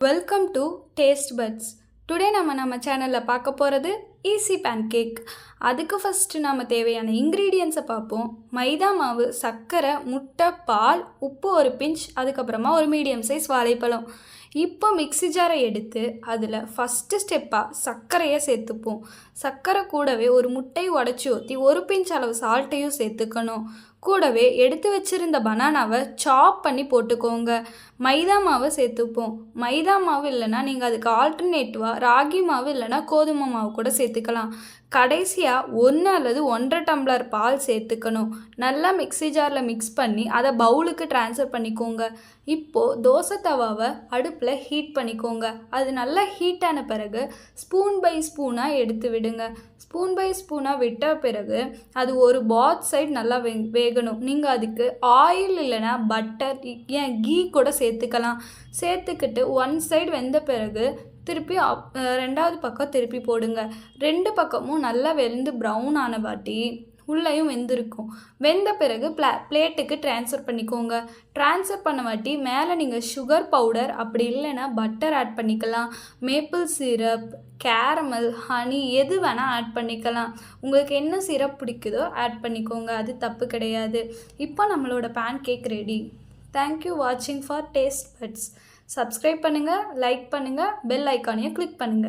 Welcome to taste buds. Today நம்ம சேனலில் பார்க்க போகிறது ஈஸி பேன்கேக். அதுக்கு ஃபஸ்ட்டு நம்ம தேவையான இன்க்ரீடியன்ஸை பார்ப்போம். மைதா மாவு, சர்க்கரை, முட்டை, பால், உப்பு ஒரு பிஞ்ச், அதுக்கப்புறமா ஒரு மீடியம் சைஸ் வாழைப்பழம். இப்போ மிக்ஸி ஜாரை எடுத்து அதில் ஃபஸ்ட்டு ஸ்டெப்பாக சர்க்கரையை சேர்த்துப்போம். சர்க்கரை கூடவே ஒரு முட்டையை உடச்சி ஊற்றி ஒரு பிஞ்ச் அளவு சால்ட்டையும் சேர்த்துக்கணும். கூடவே எடுத்து வச்சுருந்த பனானாவை சாப் பண்ணி போட்டுக்கோங்க. மைதா மாவை சேர்த்துப்போம். மைதா மாவு இல்லைன்னா நீங்கள் அதுக்கு ஆல்டர்னேட்டிவாக ராகி மாவு இல்லைன்னா கோதுமை மாவு கூட சேர்த்துக்கலாம். கடைசியாக 1 அல்லது 1.5 டம்ளர் பால் சேர்த்துக்கணும். நல்லா மிக்ஸி ஜாரில் மிக்ஸ் பண்ணி அதை பவுலுக்கு ட்ரான்ஸ்ஃபர் பண்ணிக்கோங்க. இப்போது தோசை தவாவை அடுப்பில் ஹீட் பண்ணிக்கோங்க. அது நல்லா ஹீட்டான பிறகு ஸ்பூன் பை ஸ்பூனாக எடுத்து விடுங்க. ஸ்பூன் பை ஸ்பூனாக விட்ட பிறகு அது ஒரு பாத் சைடு நல்லா வேகணும். நீங்கள் அதுக்கு ஆயில் இல்லைன்னா பட்டர், ஏன் கீ கூட சேர்த்துக்கலாம். சேர்த்துக்கிட்டு 1 சைடு வெந்த பிறகு திருப்பி 2வது பக்கம் திருப்பி போடுங்க. 2 பக்கமும் நல்லா வெந்து ப்ரௌன் ஆன வாட்டி உள்ளேயும் வெந்திருக்கும். வெந்த பிறகு பிளேட்டுக்கு ட்ரான்ஸ்ஃபர் பண்ணிக்கோங்க. ட்ரான்ஸ்ஃபர் பண்ண வாட்டி மேலே நீங்கள் சுகர் பவுடர் அப்படி இல்லைன்னா பட்டர் ஆட் பண்ணிக்கலாம். மேப்பிள் சிரப், கேரமல், ஹனி எது வேணால் ஆட் பண்ணிக்கலாம். உங்களுக்கு என்ன சிரப் பிடிக்குதோ ஆட் பண்ணிக்கோங்க, அது தப்பு கிடையாது. இப்போ நம்மளோட பேன் கேக் ரெடி. தேங்க்யூ வாட்சிங் ஃபார் டேஸ்ட் பட்ஸ். சப்ஸ்கிரைப் பண்ணுங்கள், லைக் பண்ணுங்கள், பெல் ஐக்கானையும் கிளிக் பண்ணுங்கள்.